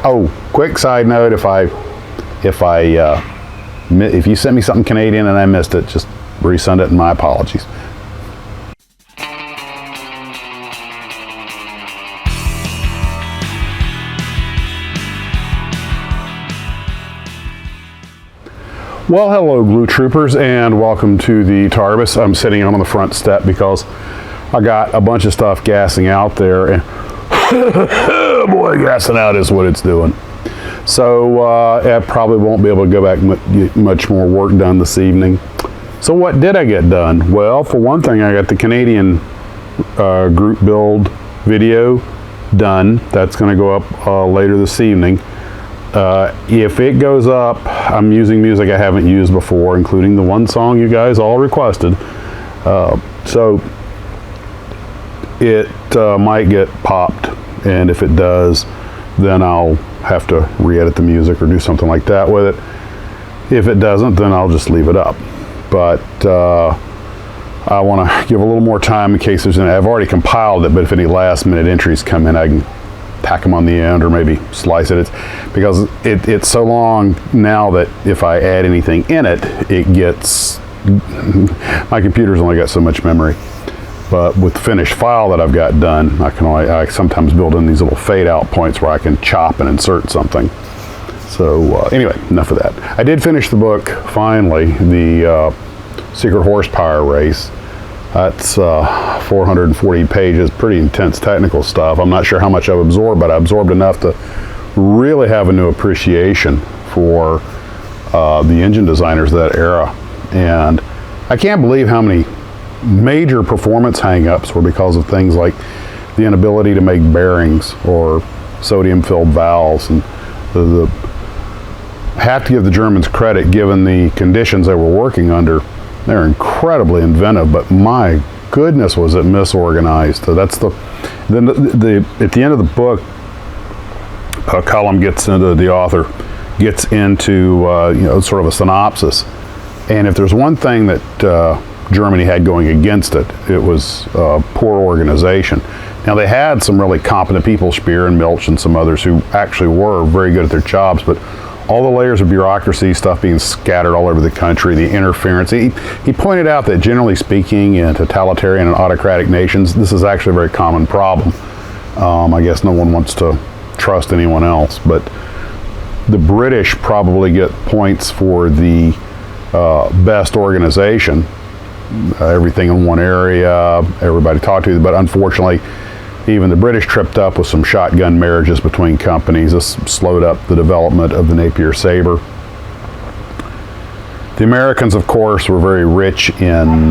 Oh, quick side note: if you sent me something Canadian and I missed it, just resend it, and my apologies. Well, hello, glue troopers, and welcome to the Tardis. I'm sitting on the front step because I got a bunch of stuff gassing out there, and boy, gassing out is what it's doing. So I probably won't be able to go back and get much more work done this evening. So what did I get done? Well, for one thing, I got the Canadian group build video done. That's going to go up later this evening. If it goes up, I'm using music I haven't used before, including the one song you guys all requested. So it might get popped, and if it does, then I'll have to re-edit the music or do something like that with it. If it doesn't, then I'll just leave it up. But I want to give a little more time in case there's any. I've already compiled it, but if any last minute entries come in, I can tack them on the end or maybe slice it. Because it's so long now that if I add anything in it, it gets, my computer's only got so much memory. But with the finished file that I've got done, I sometimes build in these little fade out points where I can chop and insert something. So anyway, enough of that. I did finish the book, finally, the Secrert Horsepower Race. That's 440 pages, pretty intense technical stuff. I'm not sure how much I've absorbed, but I absorbed enough to really have a new appreciation for the engine designers of that era. And I can't believe how many major performance hang-ups were because of things like the inability to make bearings or sodium-filled valves. And the have to give the Germans credit, given the conditions they were working under. They're incredibly inventive, but my goodness, was it misorganized. So that's then at the end of the book, a column gets into, the author gets into sort of a synopsis. And if there's one thing that Germany had going against it, it was poor organization. Now, they had some really competent people, Speer and Milch and some others, who actually were very good at their jobs, but all the layers of bureaucracy, stuff being scattered all over the country, the interference. He pointed out that, generally speaking, in totalitarian and autocratic nations, this is actually a very common problem. I guess no one wants to trust anyone else, but the British probably get points for the best organization. Everything in one area, everybody talked to, but unfortunately, even the British tripped up with some shotgun marriages between companies. This slowed up the development of the Napier Sabre. The Americans, of course, were very rich in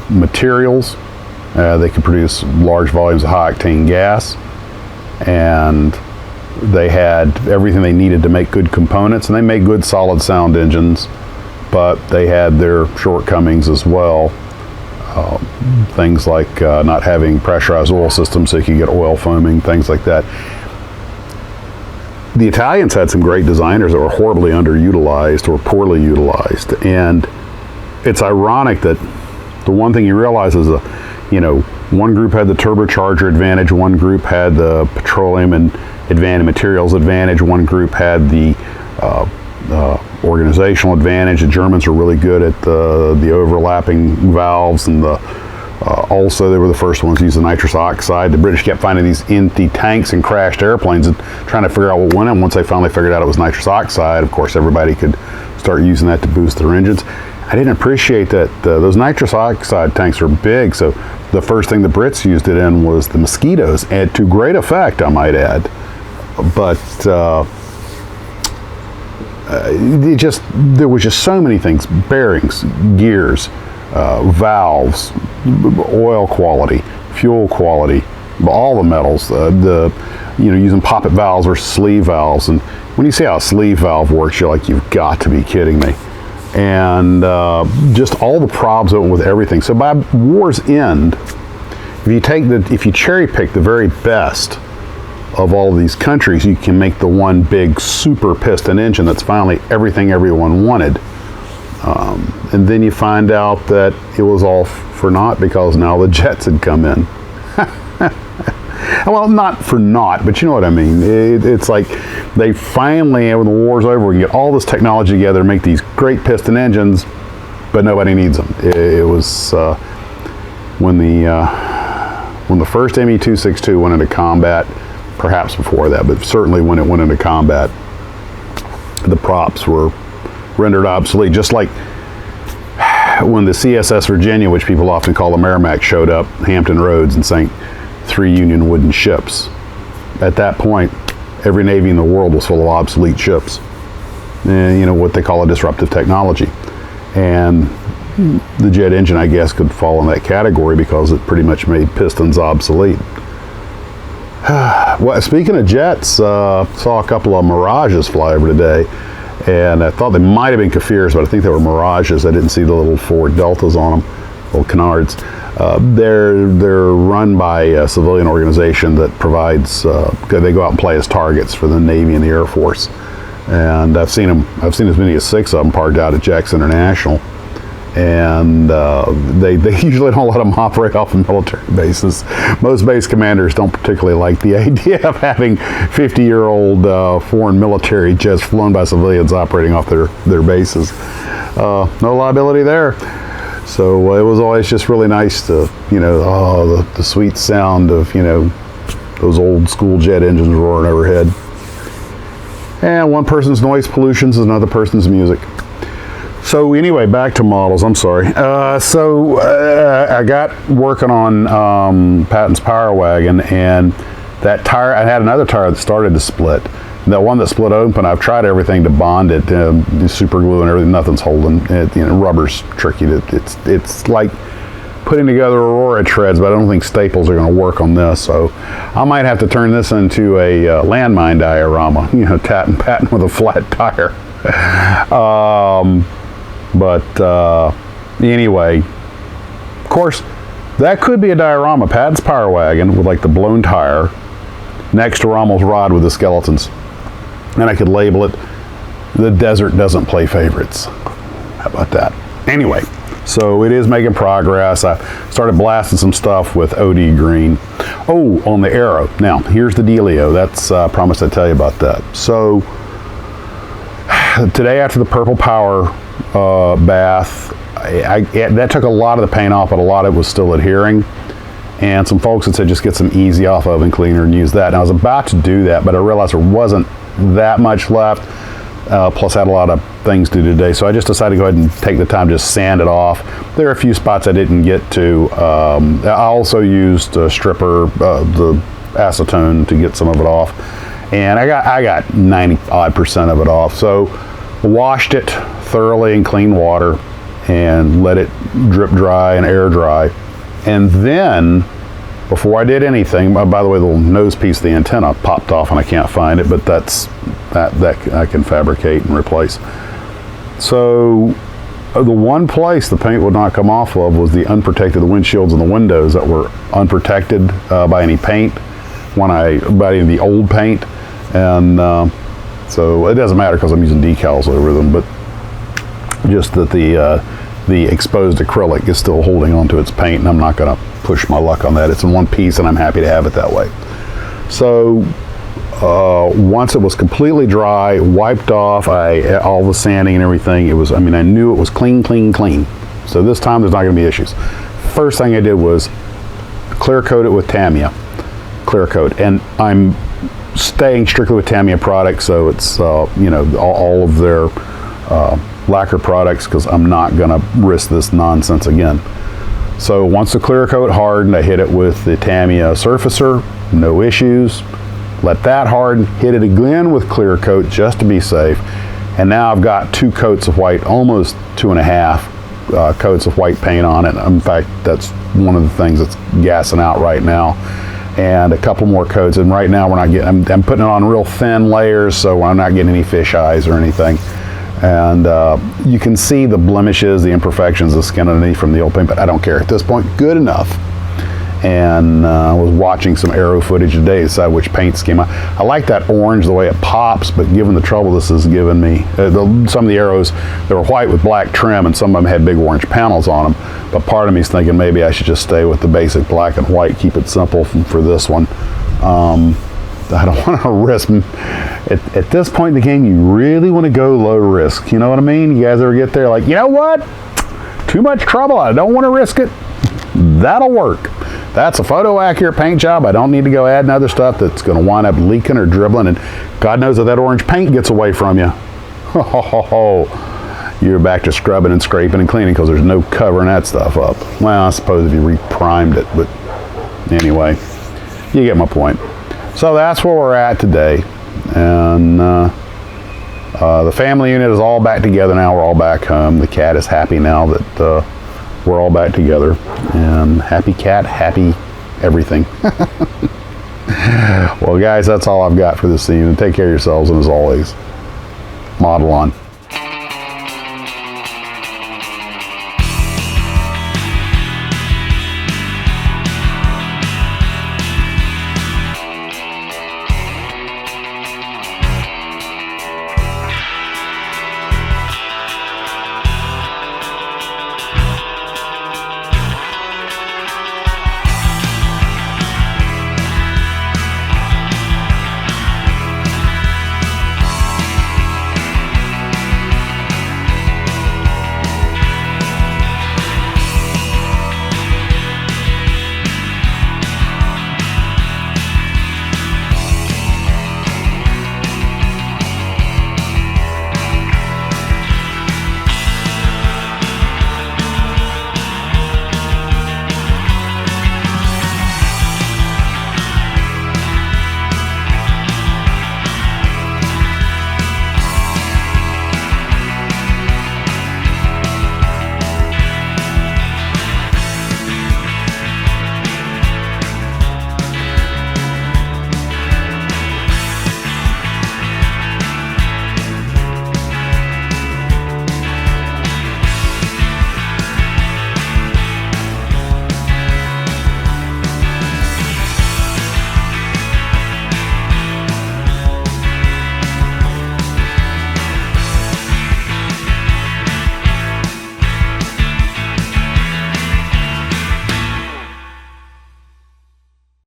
materials. They could produce large volumes of high-octane gas, and they had everything they needed to make good components, and they made good solid sound engines, but they had their shortcomings as well. Things like not having pressurized oil systems so you could get oil foaming, things like that. The Italians had some great designers that were horribly underutilized or poorly utilized, and it's ironic that the one thing you realize is one group had the turbocharger advantage, one group had the petroleum and advanced materials advantage, one group had the organizational advantage. The Germans were really good at the overlapping valves, and also they were the first ones to use the nitrous oxide. The British kept finding these empty tanks and crashed airplanes and trying to figure out what went on. Once they finally figured out it was nitrous oxide, of course everybody could start using that to boost their engines. I didn't appreciate that those nitrous oxide tanks are big, so the first thing the Brits used it in was the Mosquitoes, and to great effect, I might add. But there was just so many things: bearings, gears, valves, oil quality, fuel quality, all the metals, using poppet valves or sleeve valves. And when you see how a sleeve valve works, you're like, you've got to be kidding me. And just all the problems with everything. So by war's end, if you cherry pick the very best of all these countries, you can make the one big super piston engine that's finally everything everyone wanted. And then you find out that it was all for naught because now the jets had come in. Well, not for naught, but you know what I mean. It's like they finally, when the war's over, we can get all this technology together and make these great piston engines, but nobody needs them. It was when the first ME-262 went into combat, perhaps before that, but certainly when it went into combat, the props were rendered obsolete, just like when the CSS Virginia, which people often call the Merrimack, showed up Hampton Roads and sank 3 Union wooden ships. At that point, every Navy in the world was full of obsolete ships. And, you know, what they call a disruptive technology. And the jet engine, I guess, could fall in that category because it pretty much made pistons obsolete. Well, speaking of jets, saw a couple of Mirages fly over today, and I thought they might have been Kafirs, but I think they were Mirages. I didn't see the little Ford Deltas on them, little Canards. They're run by a civilian organization that provides. They go out and play as targets for the Navy and the Air Force, and I've seen as many as 6 of them parked out at Jackson International. And they usually don't let them operate off of military bases. Most base commanders don't particularly like the idea of having 50-year-old foreign military jets flown by civilians operating off their bases. No liability there. So it was always just really nice to, you know, the sweet sound of, you know, those old school jet engines roaring overhead. And one person's noise pollution is another person's music. So anyway, back to models. I'm sorry. I got working on Patton's Powerwagon, and that tire, I had another tire that started to split. That one that split open, I've tried everything to bond it, super glue and everything. Nothing's holding. You know, rubber's tricky. It's like putting together Aurora treads, but I don't think staples are going to work on this. So I might have to turn this into a landmine diorama. You know, Patton with a flat tire. Anyway, of course, that could be a diorama. Patton's Powerwagon with like the blown tire next to Rommel's rod with the skeletons. And I could label it, "The Desert Doesn't Play Favorites." How about that? Anyway, so it is making progress. I started blasting some stuff with OD green. Oh, on the Aero. Now, here's the dealio. That's, I promised I'd tell you about that. So, today after the Purple Power bath, that took a lot of the paint off, but a lot of it was still adhering. And some folks had said just get some easy off oven cleaner and use that. And I was about to do that, but I realized there wasn't that much left. Plus I had a lot of things to do today, so I just decided to go ahead and take the time to just sand it off. There are a few spots I didn't get to. I also used a stripper, the acetone, to get some of it off. And I got 90% of it off. So washed it thoroughly in clean water and let it drip dry and air dry. And then, before I did anything, by the way, the little nose piece of the antenna popped off and I can't find it, but that I can fabricate and replace. So the one place the paint would not come off of was the unprotected, the windshields and the windows that were unprotected by any paint, by the old paint. And so it doesn't matter because I'm using decals over them, but just that the exposed acrylic is still holding onto its paint, and I'm not going to push my luck on that. It's in one piece, and I'm happy to have it that way. So once it was completely dry, wiped off, all the sanding and everything, I knew it was clean. So this time there's not going to be issues. First thing I did was clear coat it with Tamiya, clear coat, and I'm staying strictly with Tamiya products, so it's all of their lacquer products, because I'm not going to risk this nonsense again. So once the clear coat hardened, I hit it with the Tamiya surfacer, no issues. Let that harden, hit it again with clear coat just to be safe. And now I've got 2 coats of white, almost 2.5 coats of white paint on it. In fact, that's one of the things that's gassing out right now. And a couple more coats. And right now I'm putting it on real thin layers, so I'm not getting any fish eyes or anything. And you can see the blemishes, the imperfections, the skin underneath from the old paint, but I don't care at this point. Good enough. And I was watching some Aero footage today to decide which paint scheme. I like that orange, the way it pops, but given the trouble this has given me, some of the Aeros, they were white with black trim, and some of them had big orange panels on them. But part of me is thinking maybe I should just stay with the basic black and white, keep it simple for this one. I don't want to risk. At this point in the game, you really want to go low risk. You know what I mean? You guys ever get there like, you know what? Too much trouble. I don't want to risk it. That'll work. That's a photo accurate paint job. I don't need to go adding other stuff that's going to wind up leaking or dribbling. And God knows if that orange paint gets away from you, you're back to scrubbing and scraping and cleaning because there's no covering that stuff up. Well, I suppose if you re-primed it, but anyway, you get my point. So that's where we're at today. And the family unit is all back together now. We're all back home. The cat is happy now that we're all back together. And happy cat, happy everything. Well, guys, that's all I've got for this evening. Take care of yourselves, and as always, model on.